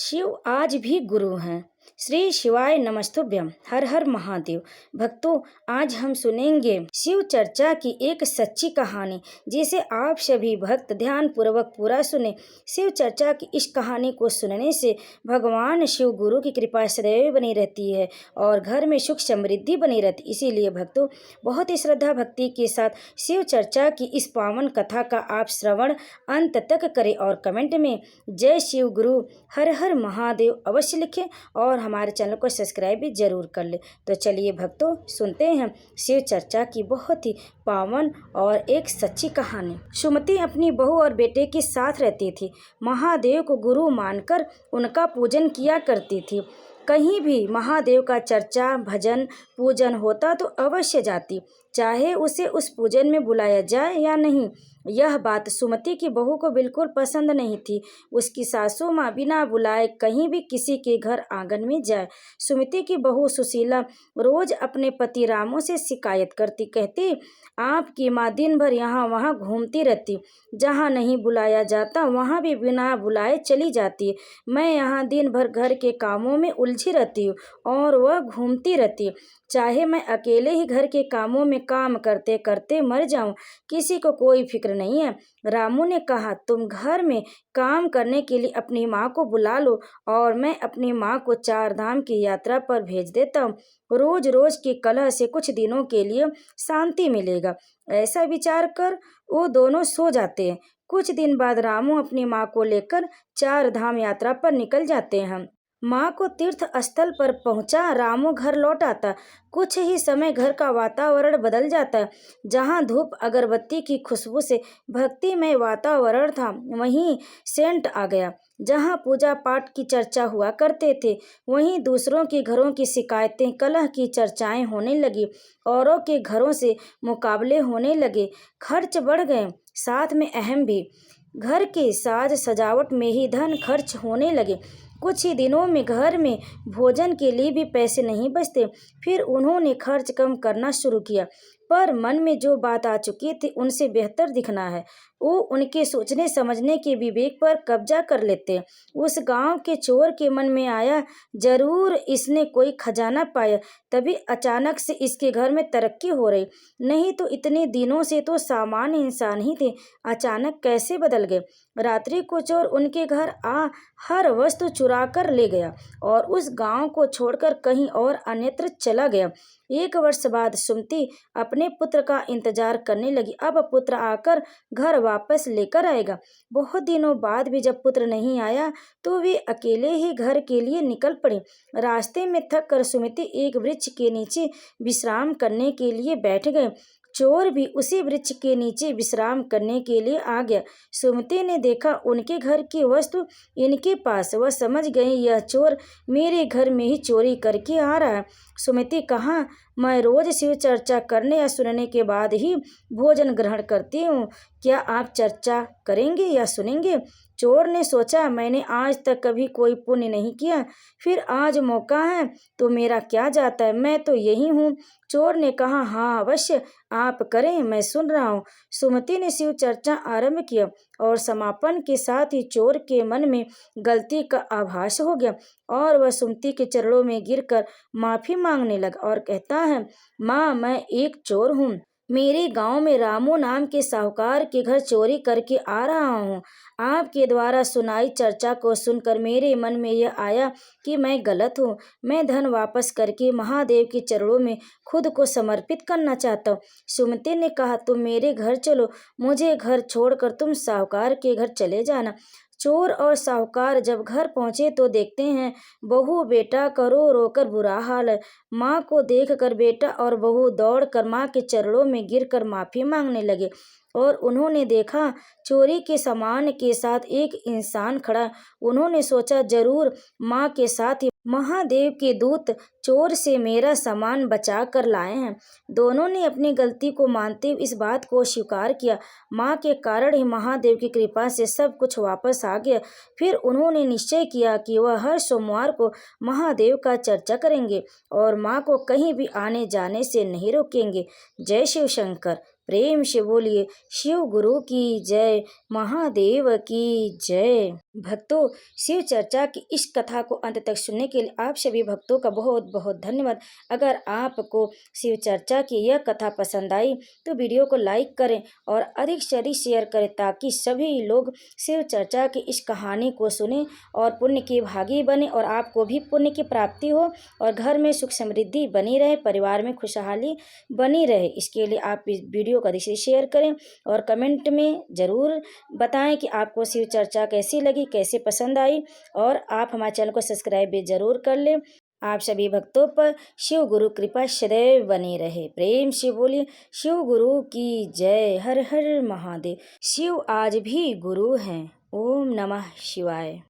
शिव आज भी गुरु हैं। श्री शिवाय नमस्तुभ्यम। हर हर महादेव। भक्तों, आज हम सुनेंगे शिव चर्चा की एक सच्ची कहानी, जिसे आप सभी भक्त ध्यान पूर्वक पूरा सुने। शिव चर्चा की इस कहानी को सुनने से भगवान शिव गुरु की कृपा सदैव बनी रहती है और घर में सुख समृद्धि बनी रहती। इसीलिए भक्तों, बहुत ही श्रद्धा भक्ति के साथ शिव चर्चा की इस पावन कथा का आप श्रवण अंत तक करें और कमेंट में जय शिव गुरु, हर हर महादेव अवश्य लिखें और हमारे चैनल को सब्सक्राइब भी जरूर कर ले। तो चलिए भक्तों, सुनते हैं शिव चर्चा की बहुत ही पावन और एक सच्ची कहानी। सुमति अपनी बहू और बेटे के साथ रहती थी। महादेव को गुरु मानकर उनका पूजन किया करती थी। कहीं भी महादेव का चर्चा भजन पूजन होता तो अवश्य जाती, चाहे उसे उस पूजन में बुलाया जाए या नहीं। यह बात सुमति की बहू को बिल्कुल पसंद नहीं थी। उसकी सासू माँ बिना बुलाए कहीं भी किसी के घर आंगन में जाए। सुमति की बहू सुशीला रोज अपने पति रामू से शिकायत करती, कहती, आपकी माँ दिन भर यहाँ वहाँ घूमती रहती, जहाँ नहीं बुलाया जाता वहाँ भी बिना बुलाए चली जाती है। मैं यहाँ दिन भर घर के कामों में उलझी रहती हूँ और वह घूमती रहती है। चाहे मैं अकेले ही घर के कामों में काम करते करते मर जाऊं, किसी को कोई फिक्र नहीं है। रामू ने कहा, तुम घर में काम करने के लिए अपनी माँ को बुला लो और मैं अपनी माँ को 4 धाम की यात्रा पर भेज देता हूँ। रोज रोज की कलह से कुछ दिनों के लिए शांति मिलेगा। ऐसा विचार कर वो दोनों सो जाते हैं। कुछ दिन बाद रामू अपनी माँ को लेकर 4 धाम यात्रा पर निकल जाते हैं। माँ को तीर्थ स्थल पर पहुंचा रामू घर लौट आता। कुछ ही समय घर का वातावरण बदल जाता। जहाँ धूप अगरबत्ती की खुशबू से भक्तिमय वातावरण था, वहीं सेंट आ गया। जहाँ पूजा पाठ की चर्चा हुआ करते थे, वहीं दूसरों के घरों की शिकायतें कलह की चर्चाएं होने लगी। औरों के घरों से मुकाबले होने लगे। खर्च बढ़ गए, साथ में अहम भी। घर के साज सजावट में ही धन खर्च होने लगे। कुछ ही दिनों में घर में भोजन के लिए भी पैसे नहीं बचते। फिर उन्होंने खर्च कम करना शुरू किया, पर मन में जो बात आ चुकी थी उनसे बेहतर दिखना है। वो उनके सोचने समझने के विवेक पर कब्जा कर लेते। उस गांव के चोर के मन में आया, जरूर इसने कोई खजाना पाया, तभी अचानक से इसके घर में तरक्की हो रही। नहीं तो इतने दिनों से तो सामान्य इंसान ही थे, अचानक कैसे बदल गए। रात्रि को चोर उनके घर आ हर वस्तु चुरा कर ले गया और उस गांव को छोड़कर कहीं और अन्यत्र चला गया। 1 वर्ष बाद सुमति अपने पुत्र का इंतजार करने लगी। अब पुत्र आकर घर वापस लेकर आएगा। बहुत दिनों बाद भी जब पुत्र नहीं आया तो वे अकेले ही घर के लिए निकल पड़े। रास्ते में थक कर सुमति एक वृक्ष के नीचे विश्राम करने के लिए बैठ गए। चोर भी उसी वृक्ष के नीचे विश्राम करने के लिए आ गया। सुमति ने देखा उनके घर की वस्तु इनके पास। वह समझ गई, यह चोर मेरे घर में ही चोरी करके आ रहा है। सुमति कहा, मैं रोज शिव चर्चा करने या सुनने के बाद ही भोजन ग्रहण करती हूँ, क्या आप चर्चा करेंगे या सुनेंगे? चोर ने सोचा, मैंने आज तक कभी कोई पुण्य नहीं किया, फिर आज मौका है तो मेरा क्या जाता है, मैं तो यही हूँ। चोर ने कहा, हाँ अवश्य आप करें, मैं सुन रहा हूँ। सुमति ने शिव चर्चा आरंभ किया और समापन के साथ ही चोर के मन में गलती का आभास हो गया और वह सुमति के चरणों में गिरकर माफी मांगने लगा और कहता है, माँ मैं एक चोर हूँ। मेरे गांव में रामू नाम के साहूकार के घर चोरी करके आ रहा हूँ। आपके द्वारा सुनाई चर्चा को सुनकर मेरे मन में यह आया कि मैं गलत हूँ। मैं धन वापस करके महादेव के चरणों में खुद को समर्पित करना चाहता हूँ। सुमति ने कहा, तुम मेरे घर चलो, मुझे घर छोड़कर तुम साहूकार के घर चले जाना। चोर और साहूकार जब घर पहुंचे तो देखते हैं बहू बेटा का रो रो कर बुरा हाल है। माँ को देखकर बेटा और बहू दौड़कर माँ के चरणों में गिरकर माफी मांगने लगे और उन्होंने देखा चोरी के सामान के साथ एक इंसान खड़ा। उन्होंने सोचा, जरूर माँ के साथ ही महादेव के दूत चोर से मेरा सामान बचा कर लाए हैं। दोनों ने अपनी गलती को मानते हुए इस बात को स्वीकार किया। माँ के कारण ही महादेव की कृपा से सब कुछ वापस आ गया। फिर उन्होंने निश्चय किया कि वह हर सोमवार को महादेव का चर्चा करेंगे और माँ को कहीं भी आने जाने से नहीं रोकेंगे। जय शिव शंकर। प्रेम से बोलिए शिव गुरु की जय, महादेव की जय। भक्तों, शिव चर्चा की इस कथा को अंत तक सुनने के लिए आप सभी भक्तों का बहुत बहुत धन्यवाद। अगर आपको शिव चर्चा की यह कथा पसंद आई तो वीडियो को लाइक करें और अधिक से अधिक शेयर करें ताकि सभी लोग शिव चर्चा की इस कहानी को सुनें और पुण्य की भागी बने और आपको भी पुण्य की प्राप्ति हो और घर में सुख समृद्धि बनी रहे, परिवार में खुशहाली बनी रहे। इसके लिए आप इस वीडियो को अधिक से शेयर करें और कमेंट में ज़रूर बताएं कि आपको शिव चर्चा कैसी लगी, कैसे पसंद आई और आप हमारे चैनल को सब्सक्राइब भी जरूर कर लें। आप सभी भक्तों पर शिव गुरु कृपा सदैव बनी रहे। प्रेम से बोलिए शिव गुरु की जय। हर हर महादेव। शिव आज भी गुरु हैं। ओम नमः शिवाय।